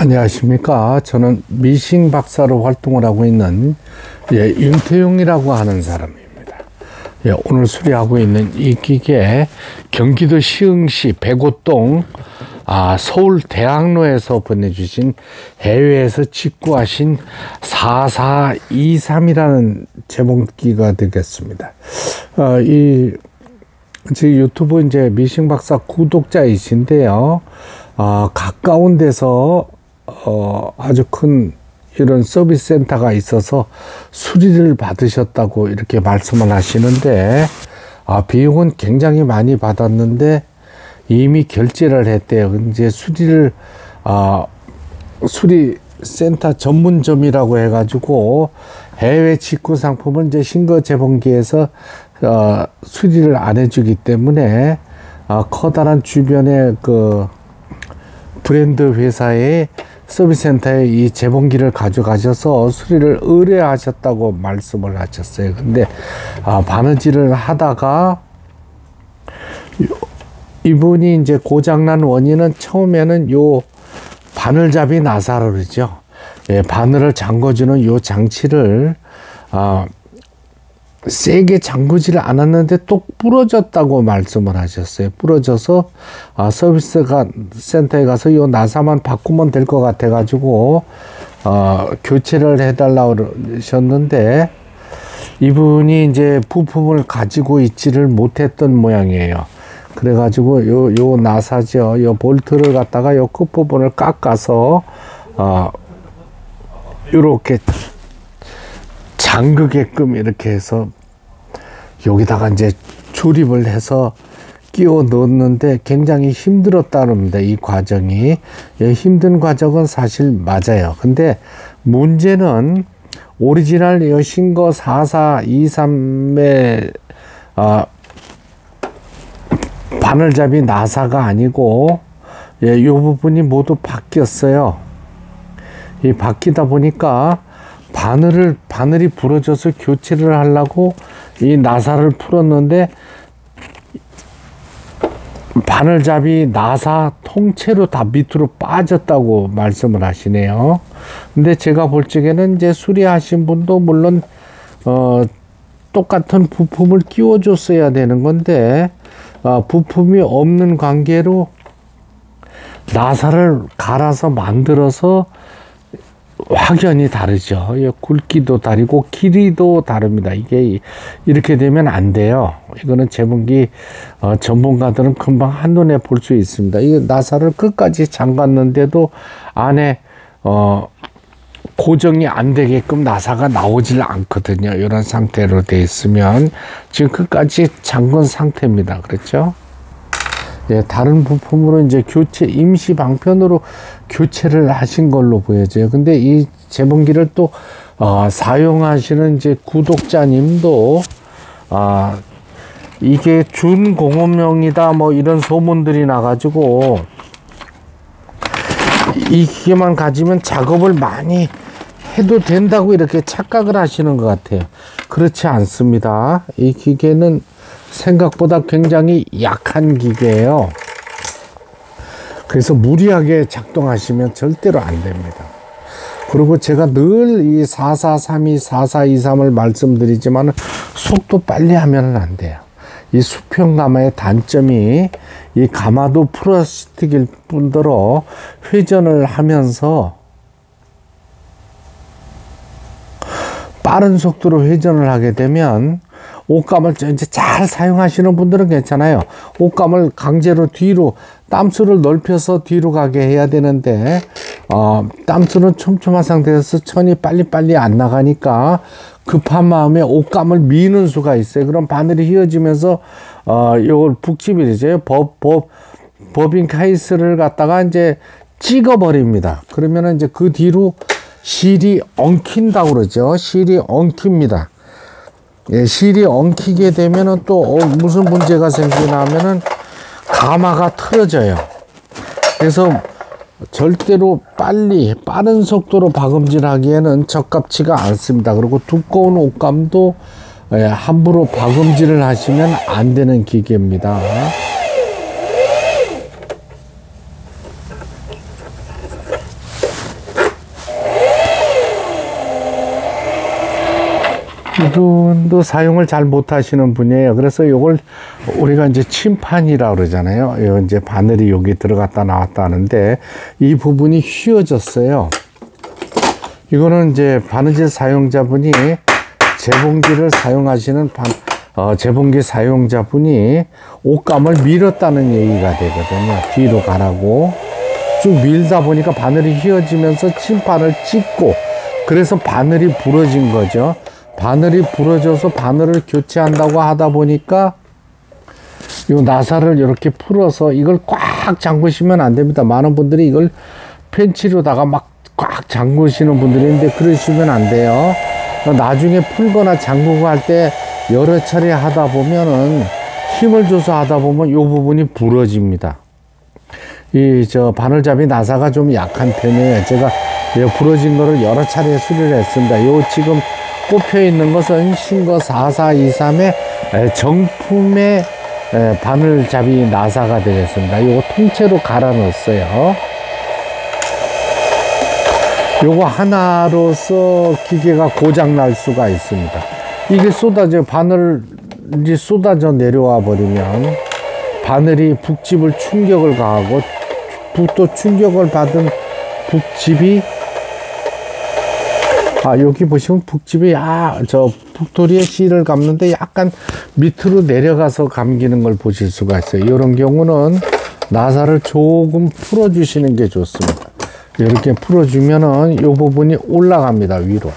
안녕하십니까. 저는 미싱 박사로 활동을 하고 있는 윤태용이라고 하는 사람입니다. 오늘 수리하고 있는 이 기계 경기도 시흥시 백오동 서울대학로에서 보내주신 해외에서 직구하신 4423이라는 제목기가 되겠습니다. 제 유튜브 이제 미싱 박사 구독자이신데요. 가까운 데서 아주 큰 이런 서비스 센터가 있어서 수리를 받으셨다고 이렇게 말씀을 하시는데, 비용은 굉장히 많이 받았는데 이미 결제를 했대요. 이제 수리 센터 전문점이라고 해가지고 해외 직구 상품을 이제 신거 재봉기에서 수리를 안 해주기 때문에 커다란 주변의 그 브랜드 회사의 서비스 센터에 이 재봉기를 가져가셔서 수리를 의뢰하셨다고 말씀을 하셨어요. 근데 바느질을 하다가 이분이 이제 고장난 원인은 처음에는 요 바늘잡이 나사로 그러죠. 바늘을 잠궈주는 요 장치를 세게 잠그지를 않았는데 또 부러졌다고 말씀을 하셨어요. 부러져서 서비스 센터에 가서 이 나사만 바꾸면 될 것 같아 가지고 교체를 해달라고 그러셨는데, 이분이 이제 부품을 가지고 있지를 못했던 모양이에요. 그래 가지고 요 나사죠, 요 볼트를 갖다가 요 끝부분을 깎아서 요렇게 잠그게끔 이렇게 해서 여기다가 이제 조립을 해서 끼워 넣었는데 굉장히 힘들었다는 겁니다. 이 과정이. 힘든 과정은 사실 맞아요. 근데 문제는 오리지널 신거 4423의 바늘잡이 나사가 아니고 이 부분이 모두 바뀌었어요. 이 바뀌다 보니까 바늘이 부러져서 교체를 하려고 이 나사를 풀었는데 바늘잡이 나사 통째로 다 밑으로 빠졌다고 말씀을 하시네요. 근데 제가 볼 적에는 이제 수리하신 분도 물론 똑같은 부품을 끼워 줬어야 되는 건데 부품이 없는 관계로 나사를 갈아서 만들어서 확연히 다르죠. 굵기도 다르고 길이도 다릅니다. 이게 이렇게 되면 안 돼요. 이거는 재봉기 전문가들은 금방 한눈에 볼 수 있습니다. 이 나사를 끝까지 잠갔는데도 안에 고정이 안 되게끔 나사가 나오질 않거든요. 이런 상태로 돼 있으면 지금 끝까지 잠근 상태입니다. 그렇죠? 다른 부품으로 이제 임시 방편으로 교체를 하신 걸로 보여져요. 근데 이 재봉기를 또 사용하시는 이제 구독자님도 이게 준공업용이다 뭐 이런 소문들이 나가지고 이 기계만 가지면 작업을 많이 해도 된다고 이렇게 착각을 하시는 것 같아요. 그렇지 않습니다. 이 기계는 생각보다 굉장히 약한 기계예요. 그래서 무리하게 작동하시면 절대로 안 됩니다. 그리고 제가 늘 이 4432, 4423을 말씀드리지만 속도 빨리 하면 안 돼요. 이 수평 가마의 단점이 이 가마도 플라스틱일 뿐더러 회전을 하면서 빠른 속도로 회전을 하게 되면 옷감을 이제 잘 사용하시는 분들은 괜찮아요. 옷감을 강제로 뒤로 땀수를 넓혀서 뒤로 가게 해야 되는데 땀수는 촘촘한 상태에서 천이 빨리빨리 안 나가니까 급한 마음에 옷감을 미는 수가 있어요. 그럼 바늘이 휘어지면서 이걸 북집이 되죠. 버빙 카이스를 갖다가 이제 찍어 버립니다. 그러면은 이제 그 뒤로 실이 엉킨다고 그러죠. 실이 엉킵니다. 실이 엉키게 되면은 또 무슨 문제가 생기나 하면은 가마가 틀어져요. 그래서 절대로 빠른 속도로 박음질 하기에는 적합치가 않습니다. 그리고 두꺼운 옷감도 함부로 박음질을 하시면 안 되는 기계입니다. 이분도 사용을 잘 못하시는 분이에요. 그래서 요걸 우리가 이제 침판이라고 그러잖아요. 요 이제 바늘이 여기 들어갔다 나왔다 하는데 이 부분이 휘어졌어요. 이거는 이제 바느질 사용자분이 재봉기를 사용하시는 재봉기 사용자분이 옷감을 밀었다는 얘기가 되거든요. 뒤로 가라고 쭉 밀다 보니까 바늘이 휘어지면서 침판을 찍고, 그래서 바늘이 부러진 거죠. 바늘이 부러져서 바늘을 교체한다고 하다 보니까 요 나사를 이렇게 풀어서, 이걸 꽉 잠그시면 안 됩니다. 많은 분들이 이걸 펜치로다가 막 꽉 잠그시는 분들이 있는데 그러시면 안 돼요. 나중에 풀거나 잠그고 할 때 여러 차례 하다 보면은 힘을 줘서 하다 보면 요 부분이 부러집니다. 바늘잡이 나사가 좀 약한 편이에요. 제가 부러진 거를 여러 차례 수리를 했습니다. 요 지금 꼽혀 있는 것은 신거 4423의 정품의 바늘잡이 나사가 되겠습니다. 요거 통째로 갈아 넣었어요. 요거 하나로서 기계가 고장 날 수가 있습니다. 이게 바늘이 쏟아져 내려와 버리면 바늘이 북집을 충격을 가하고, 또 충격을 받은 북집이, 여기 보시면 북집이 저 북토리에 실을 감는데 약간 밑으로 내려가서 감기는 걸 보실 수가 있어요. 이런 경우는 나사를 조금 풀어 주시는 게 좋습니다. 이렇게 풀어주면은 이 부분이 올라갑니다. 위로.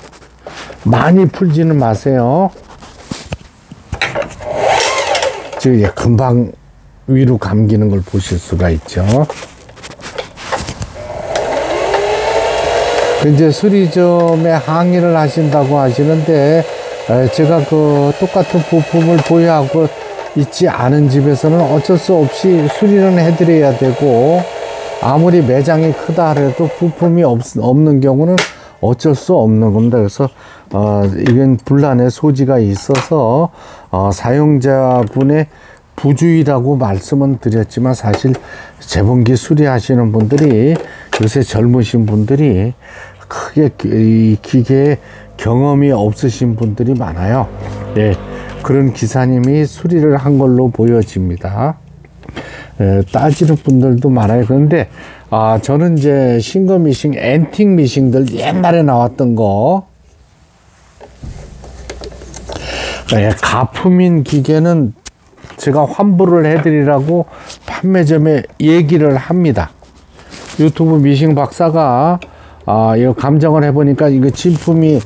많이 풀지는 마세요. 지금 금방 위로 감기는 걸 보실 수가 있죠. 이제 수리점에 항의를 하신다고 하시는데, 제가 그 똑같은 부품을 보유하고 있지 않은 집에서는 어쩔 수 없이 수리는 해드려야 되고, 아무리 매장이 크다 하더라도 부품이 없는 경우는 어쩔 수 없는 겁니다. 그래서 이건 분란의 소지가 있어서 사용자분의 부주의라고 말씀은 드렸지만, 사실 재봉기 수리하시는 분들이, 요새 젊으신 분들이 크게 이 기계에 경험이 없으신 분들이 많아요. 예, 그런 기사님이 수리를 한 걸로 보여집니다. 따지는 분들도 많아요. 그런데 저는 이제 싱거 미싱, 앤틱 미싱들 옛날에 나왔던 거, 가품인 기계는 제가 환불을 해드리라고 판매점에 얘기를 합니다. 유튜브 미싱 박사가 이거 감정을 해보니까 이거 진품이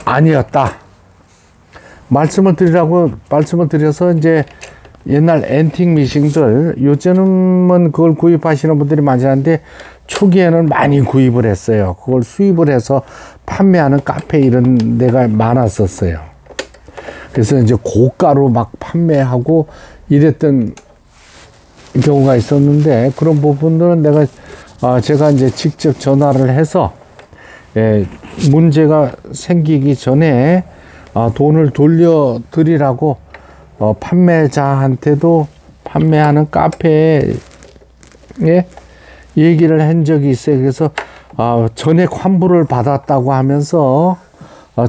아니었다 말씀을 드려서 이제 옛날 앤틱 미싱들, 요즘은 그걸 구입하시는 분들이 많지 않은데 초기에는 많이 구입을 했어요. 그걸 수입을 해서 판매하는 카페 이런 데가 많았었어요. 그래서 이제 고가로 막 판매하고 이랬던 경우가 있었는데, 그런 부분들은 제가 이제 직접 전화를 해서 문제가 생기기 전에 돈을 돌려드리라고 판매자한테도, 판매하는 카페에 얘기를 한 적이 있어요. 그래서 전액 환불을 받았다고 하면서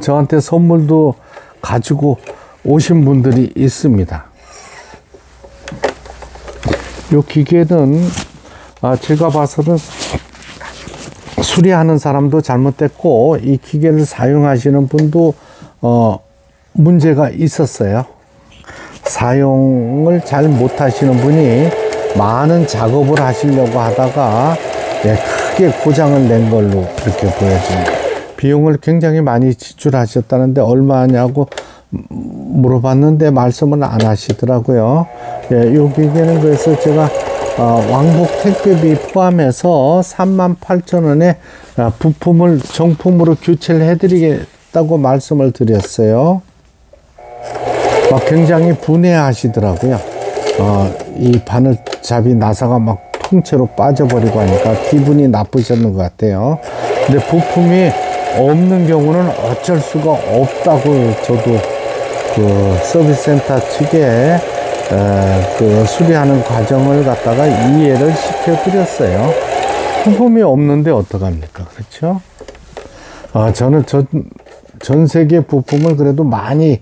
저한테 선물도 가지고 오신 분들이 있습니다. 이 기계는 제가 봐서는 수리하는 사람도 잘못됐고, 이 기계를 사용하시는 분도 문제가 있었어요. 사용을 잘 못하시는 분이 많은 작업을 하시려고 하다가 크게 고장을 낸 걸로 이렇게 보여집니다. 비용을 굉장히 많이 지출하셨다는데 얼마냐고 물어봤는데 말씀은 안 하시더라고요. 이 기계는 그래서 제가 왕복 택배비 포함해서 38,000원에 부품을 정품으로 교체를 해드리겠다고 말씀을 드렸어요. 굉장히 분해하시더라고요. 이 바늘잡이 나사가 막 통째로 빠져버리고 하니까 기분이 나쁘셨는 것 같아요. 근데 부품이 없는 경우는 어쩔 수가 없다고 저도 그 서비스 센터 측에 그 수리하는 과정을 갖다가 이해를 시켜드렸어요. 부품이 없는데 어떡합니까? 그렇죠? 저는 전 세계 부품을 그래도 많이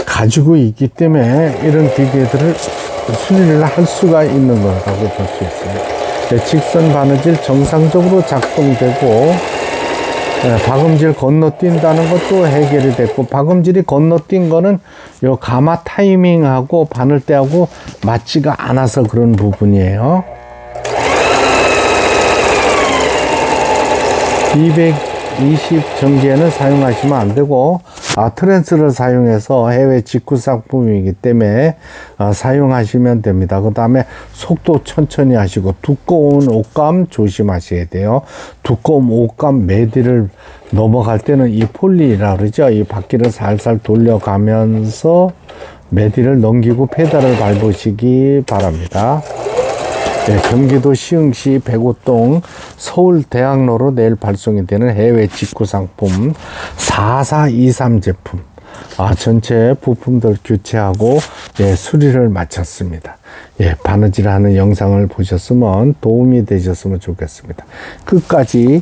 가지고 있기 때문에 이런 기계들을 수리를 할 수가 있는 거라고 볼 수 있습니다. 직선 바느질 정상적으로 작동되고, 박음질 건너뛴다는 것도 해결이 됐고, 박음질이 건너뛴 거는 요 가마 타이밍하고 바늘대하고 맞지가 않아서 그런 부분이에요. 220 전기에는 사용하시면 안 되고, 트랜스를 사용해서 해외 직구 상품이기 때문에 사용하시면 됩니다. 그 다음에 속도 천천히 하시고, 두꺼운 옷감 조심하셔야 돼요. 두꺼운 옷감 매디를 넘어갈 때는 이 폴리라 그러죠. 이 바퀴를 살살 돌려가면서 매디를 넘기고 페달을 밟으시기 바랍니다. 네, 경기도 시흥시 백오동 서울대학로로 내일 발송이 되는 해외 직구 상품 4423 제품, 전체 부품들 교체하고 수리를 마쳤습니다. 바느질하는 영상을 보셨으면 도움이 되셨으면 좋겠습니다. 끝까지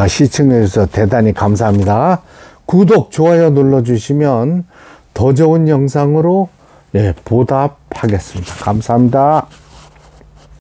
시청해 주셔서 대단히 감사합니다. 구독, 좋아요 눌러주시면 더 좋은 영상으로 보답하겠습니다. 감사합니다.